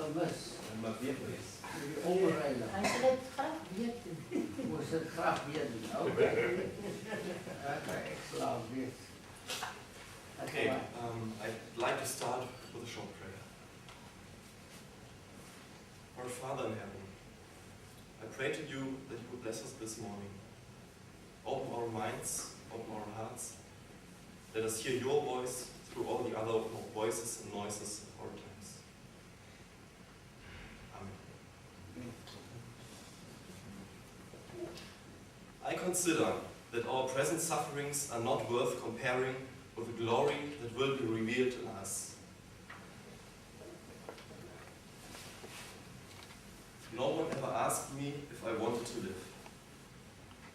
gemis. Maar weer geweest. Die overrijden. Hij zal het graag weten. Moest het graag weten. Oké. Ik slaap weer. Okay, I'd like to start with a short prayer. Our Father in heaven, I pray to you that you would bless us this morning. Open our minds, open our hearts. Let us hear your voice through all the other voices and noises of our times. Amen. I consider that our present sufferings are not worth comparing with the glory that will be revealed in us. No one ever asked me if I wanted to live.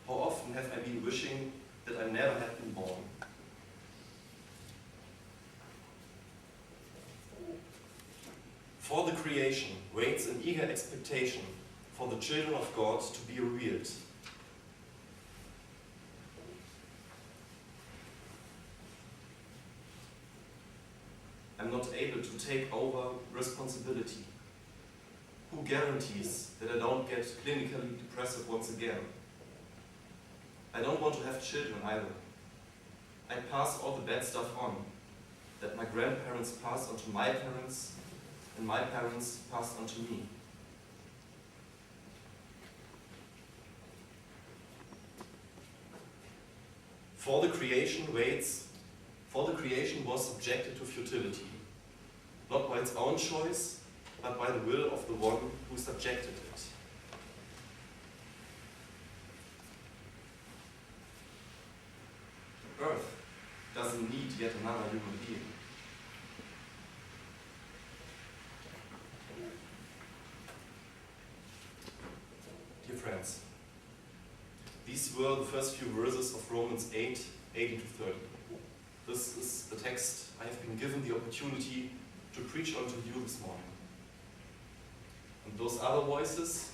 How often have I been wishing that I never had been born? For the creation waits in eager expectation for the children of God to be revealed. I'm not able to take over responsibility. Who guarantees that I don't get clinically depressive once again? I don't want to have children either. I pass all the bad stuff on, that my grandparents passed on to my parents, and my parents passed on to me. For the creation was subjected to futility, not by its own choice, but by the will of the one who subjected it. Earth doesn't need yet another human being. Dear friends, these were the first few verses of Romans 8, 18 to 30. This is the text I have been given the opportunity to preach unto you this morning. And those other voices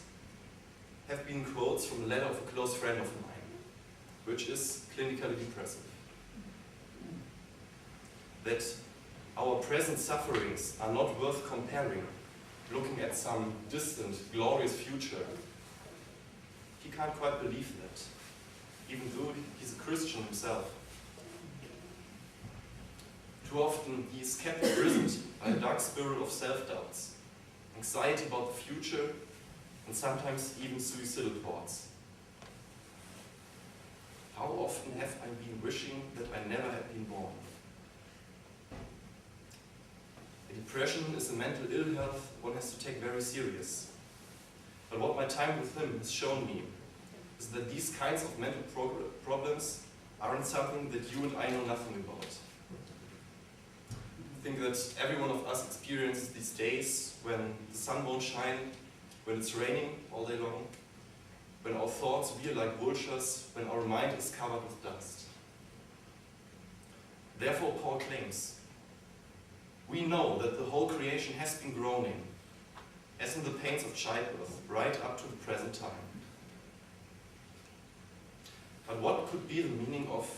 have been quotes from a letter of a close friend of mine, which is clinically depressive. That our present sufferings are not worth comparing, looking at some distant, glorious future. He can't quite believe that, even though he's a Christian himself. Too often he is kept imprisoned by a dark spirit of self-doubts, anxiety about the future, and sometimes even suicidal thoughts. How often have I been wishing that I never had been born? A depression is a mental ill health one has to take very serious. But what my time with him has shown me is that these kinds of mental problems aren't something that you and I know nothing about. I think that every one of us experiences these days when the sun won't shine, when it's raining all day long, when our thoughts veer like vultures, when our mind is covered with dust. Therefore, Paul claims, we know that the whole creation has been groaning, as in the pains of childbirth, right up to the present time. But what could be the meaning of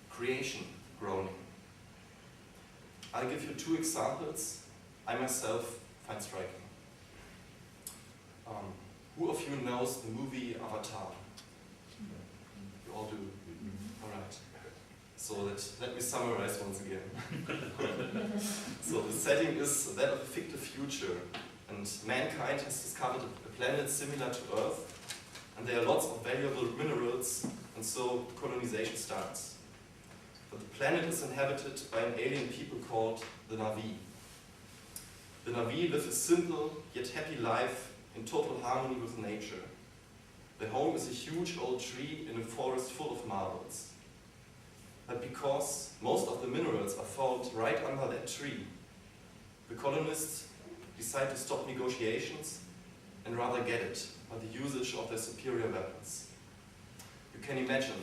creation groaning? I'll give you two examples I myself find striking. Who of you knows the movie Avatar? You all do? Alright. So let me summarize once again. So the setting is that of a fictive future, and mankind has discovered a planet similar to Earth, and there are lots of valuable minerals, and so colonization starts. But the planet is inhabited by an alien people called the Na'vi. The Na'vi live a simple yet happy life in total harmony with nature. Their home is a huge old tree in a forest full of marbles. But because most of the minerals are found right under that tree, the colonists decide to stop negotiations and rather get it by the usage of their superior weapons. You can imagine,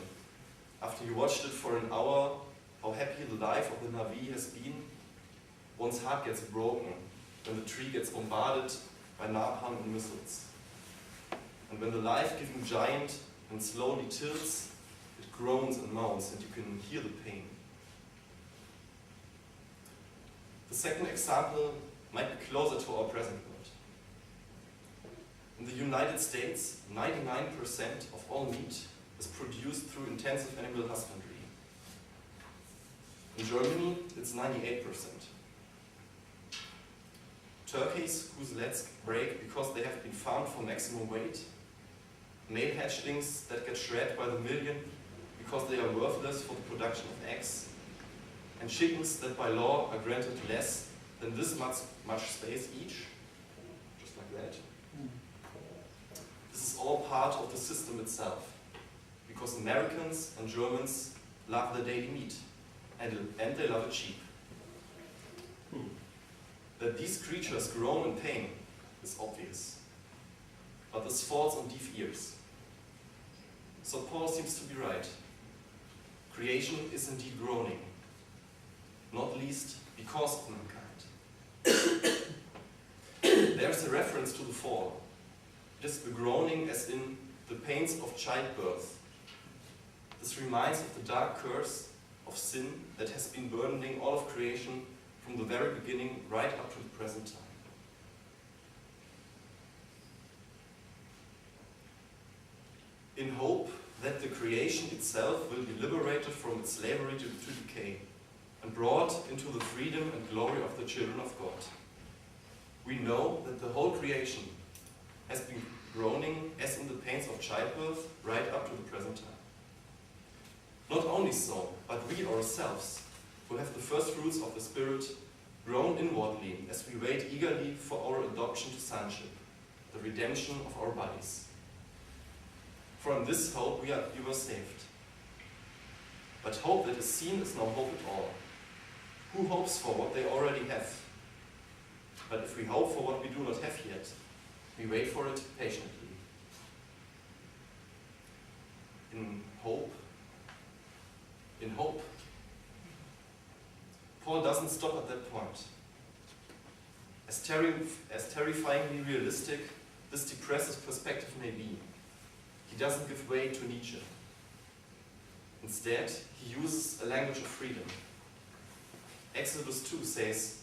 after you watched it for an hour, how happy the life of the Na'vi has been. One's heart gets broken when the tree gets bombarded by napalm and missiles. And when the life-giving giant and slowly tilts, it groans and moans, and you can hear the pain. The second example might be closer to our present world. In the United States, 99% of all meat is produced through intensive animal husbandry. In Germany, it's 98%. Turkeys whose legs break because they have been farmed for maximum weight. Male hatchlings that get shred by the million because they are worthless for the production of eggs. And chickens that by law are granted less than this much space each. Just like that. This is all part of the system itself. Because Americans and Germans love their daily meat. And they love it cheap. That these creatures groan in pain is obvious. But this falls on deaf ears. So Paul seems to be right. Creation is indeed groaning, not least because of mankind. There's a reference to the fall. It is the groaning as in the pains of childbirth. This reminds of the dark curse of sin that has been burdening all of creation from the very beginning right up to the present time. In hope that the creation itself will be liberated from its slavery to decay and brought into the freedom and glory of the children of God. We know that the whole creation has been groaning as in the pains of childbirth right up to the present time. Not only so, but we ourselves, who have the first fruits of the Spirit, groan inwardly as we wait eagerly for our adoption to sonship, the redemption of our bodies. For in this hope we were saved. But hope that is seen is no hope at all. Who hopes for what they already have? But if we hope for what we do not have yet, we wait for it patiently. In hope, Paul doesn't stop at that point. As terrifyingly realistic this depressive perspective may be, he doesn't give way to Nietzsche. Instead, he uses a language of freedom. Exodus 2 says,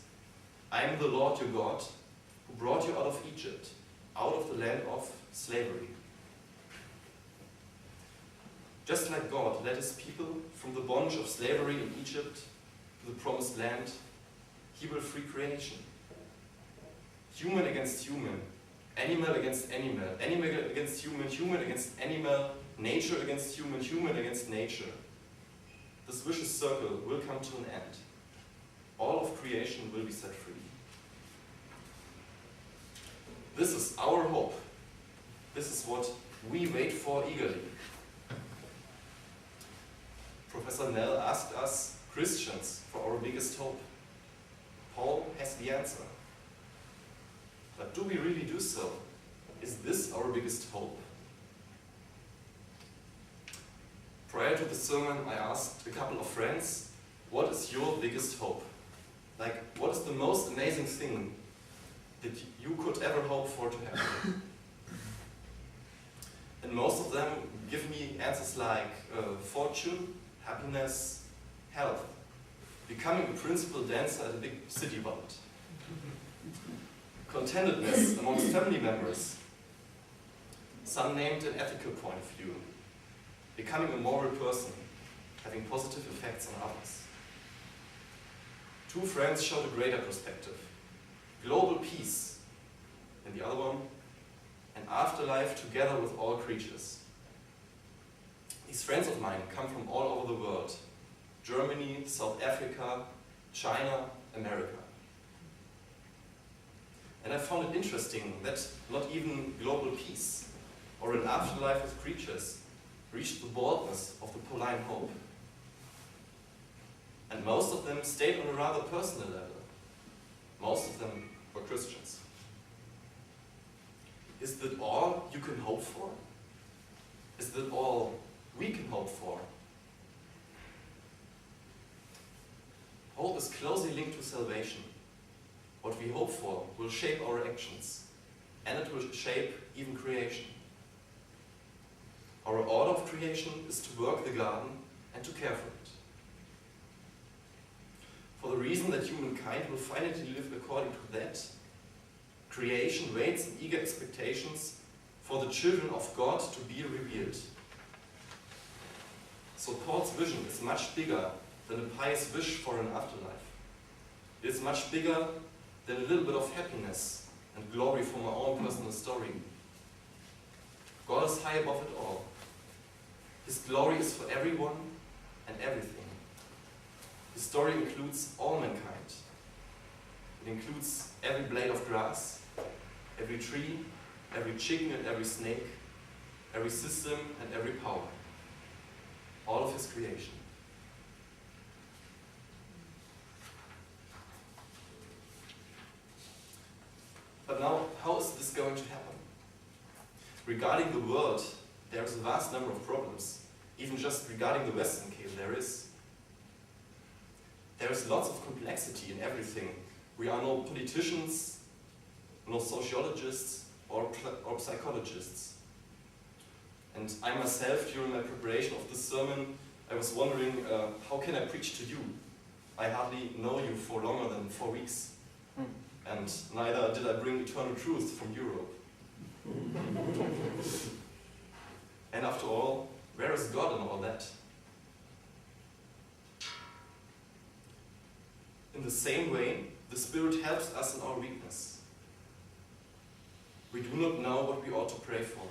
"I am the Lord your God, who brought you out of Egypt, out of the land of slavery." Just like God led his people from the bondage of slavery in Egypt to the promised land, he will free creation. Human against human, animal against animal, animal against human, human against animal, nature against human, human against nature. This vicious circle will come to an end. All of creation will be set free. This is our hope. This is what we wait for eagerly. Professor Nell asked us, Christians, for our biggest hope. Paul has the answer. But do we really do so? Is this our biggest hope? Prior to the sermon, I asked a couple of friends, what is your biggest hope? Like, what is the most amazing thing that you could ever hope for to happen? And most of them give me answers like fortune, happiness, health, becoming a principal dancer at a big city vault, contentedness amongst family members, some named an ethical point of view, becoming a moral person, having positive effects on others. Two friends showed a greater perspective, global peace, and the other one, an afterlife together with all creatures. These friends of mine come from all over the world, Germany, South Africa, China, America. And I found it interesting that not even global peace or an afterlife with creatures reached the boldness of the Pauline hope. And most of them stayed on a rather personal level. Most of them were Christians. Is that all you can hope for? Is that all we can hope for? Hope is closely linked to salvation. What we hope for will shape our actions, and it will shape even creation. Our order of creation is to work the garden and to care for it. For the reason that humankind will finally live according to that, creation waits in eager expectations for the children of God to be revealed. So Paul's vision is much bigger than a pious wish for an afterlife. It is much bigger than a little bit of happiness and glory from my own personal story. God is high above it all. His glory is for everyone and everything. His story includes all mankind. It includes every blade of grass, every tree, every chicken and every snake, every system and every power. All of his creation. But now, how is this going to happen? Regarding the world, there is a vast number of problems. Even just regarding the Western Cape, there is. There is lots of complexity in everything. We are no politicians, no sociologists, or psychologists. And I myself, during my preparation of this sermon, I was wondering, how can I preach to you? I hardly know you for longer than 4 weeks. And neither did I bring eternal truth from Europe. And after all, where is God in all that? In the same way, the Spirit helps us in our weakness. We do not know what we ought to pray for,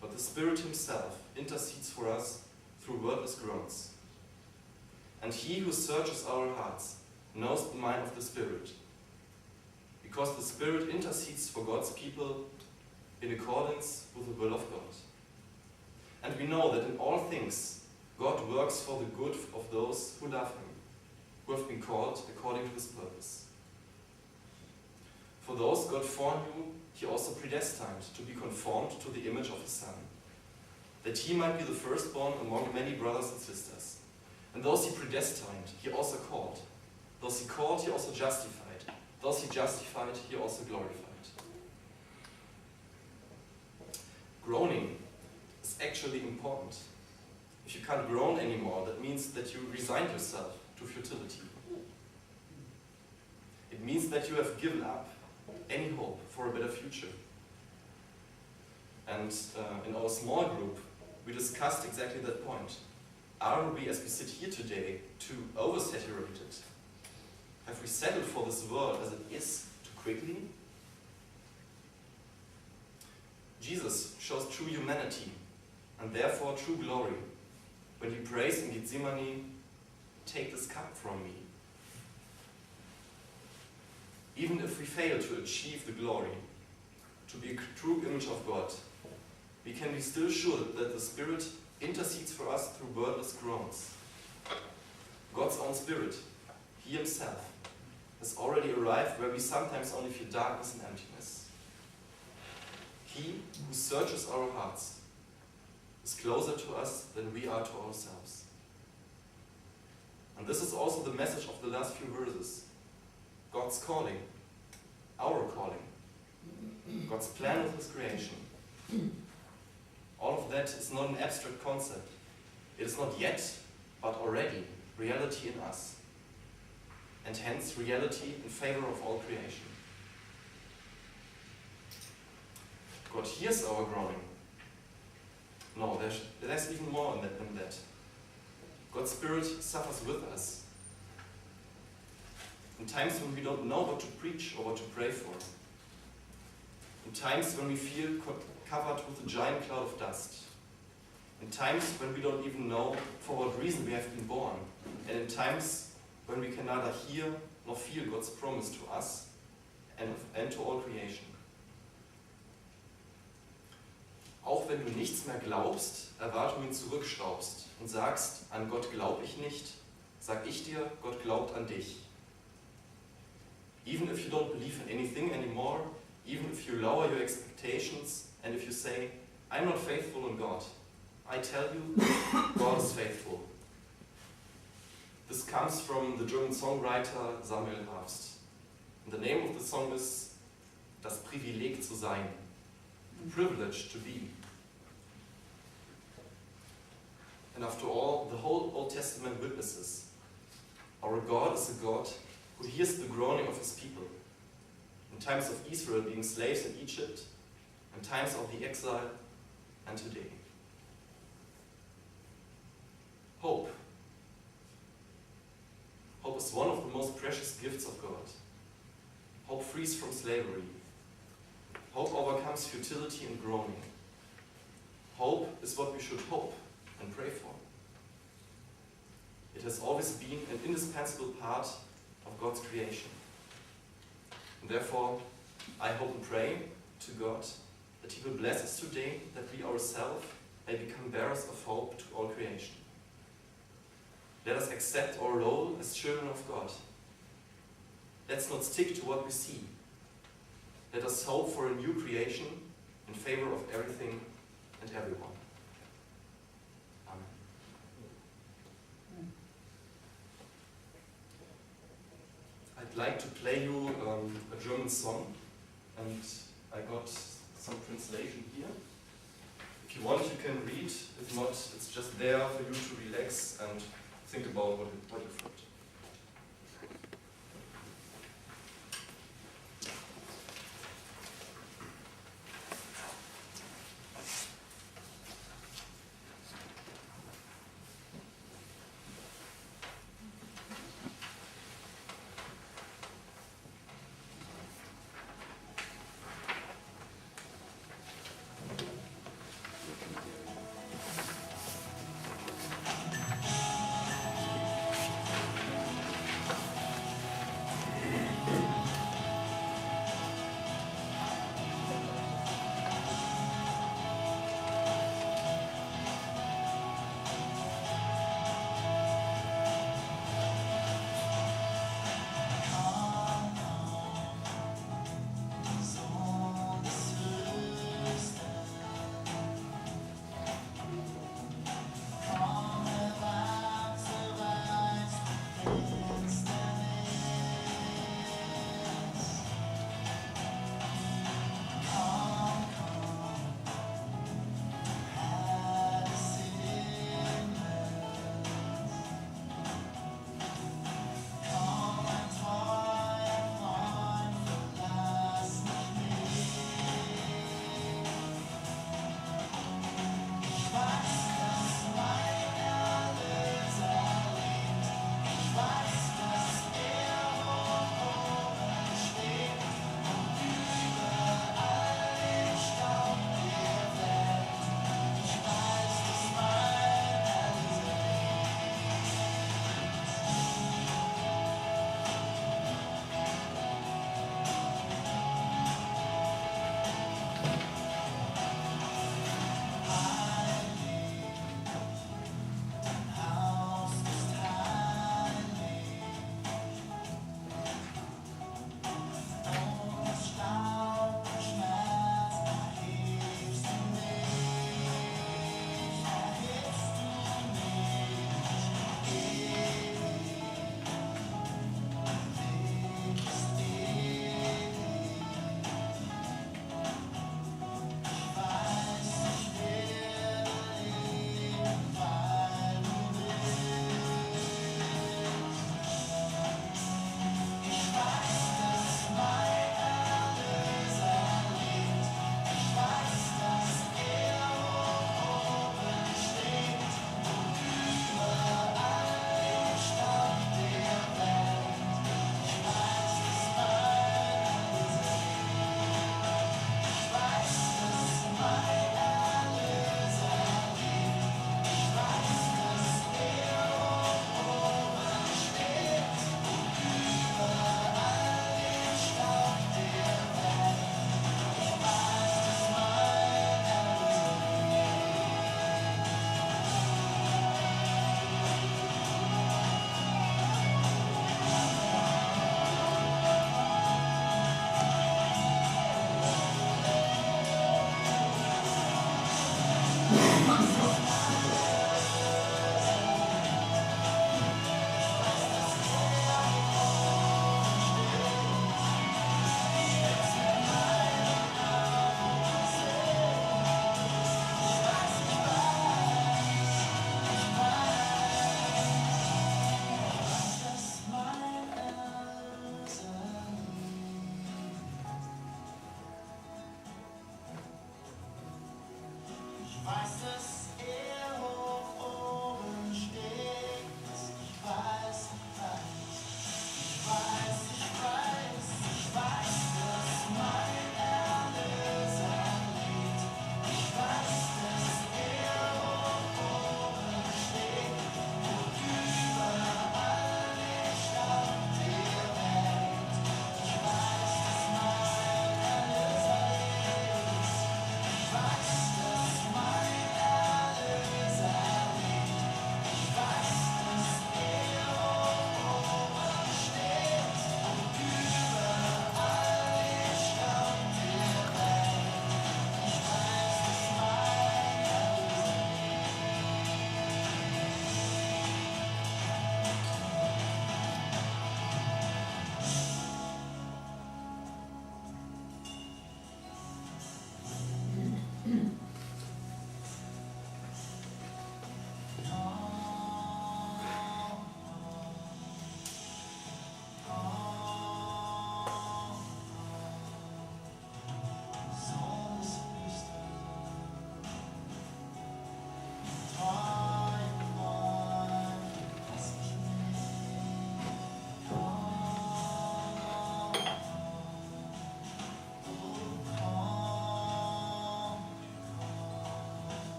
but the Spirit himself intercedes for us through wordless groans. And he who searches our hearts knows the mind of the Spirit, because the Spirit intercedes for God's people in accordance with the will of God. And we know that in all things God works for the good of those who love him, who have been called according to his purpose. For those God foreknew, he also predestined to be conformed to the image of his Son, that he might be the firstborn among many brothers and sisters. And those he predestined, he also called. Those he called, he also justified. Those he justified, he also glorified. Groaning is actually important. If you can't groan anymore, that means that you resigned yourself to futility. It means that you have given up any hope for a better future. And in our small group, we discussed exactly that point. Are we, as we sit here today, too oversaturated? Have we settled for this world as it is too quickly? Jesus shows true humanity and therefore true glory when he prays in Gethsemane, "Take this cup from me." Even if we fail to achieve the glory, to be a true image of God, we can be still sure that the Spirit intercedes for us through wordless groans. God's own Spirit, he himself, has already arrived where we sometimes only feel darkness and emptiness. He who searches our hearts is closer to us than we are to ourselves. And this is also the message of the last few verses. God's calling, our calling, God's plan with his creation. All of that is not an abstract concept. It is not yet, but already, reality in us. And hence reality in favor of all creation. God hears our groaning. No, there's even more than that. God's Spirit suffers with us. In times when we don't know what to preach or what to pray for. In times when we feel covered with a giant cloud of dust. In times when we don't even know for what reason we have been born. And in times when we can neither hear nor feel God's promise to us and to all creation. Auch wenn du nichts mehr glaubst, Erwartungen zurückschraubst und sagst, an Gott glaube ich nicht, sag ich dir, Gott glaubt an dich. Even if you don't believe in anything anymore, even if you lower your expectations, and if you say, I'm not faithful in God, I tell you, God is faithful. This comes from the German songwriter Samuel Herbst. And the name of the song is Das Privileg zu sein, the privilege to be. And after all, the whole Old Testament witnesses, our God is a God who hears the groaning of his people. In times of Israel being slaves in Egypt, in times of the exile, and today. Hope. Hope is one of the most precious gifts of God. Hope frees from slavery. Hope overcomes futility and groaning. Hope is what we should hope and pray for. It has always been an indispensable part of God's creation. And therefore, I hope and pray to God that He will bless us today, that we ourselves may become bearers of hope to all creation. Let us accept our role as children of God. Let's not stick to what we see. Let us hope for a new creation in favor of everything and everyone. Amen. I'd like to play you a German song, and I got some translation here. If you want, you can read. If not, it's just there for you to relax and think about what you've heard.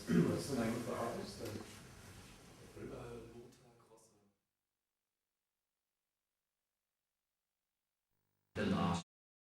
What's the name of the artist?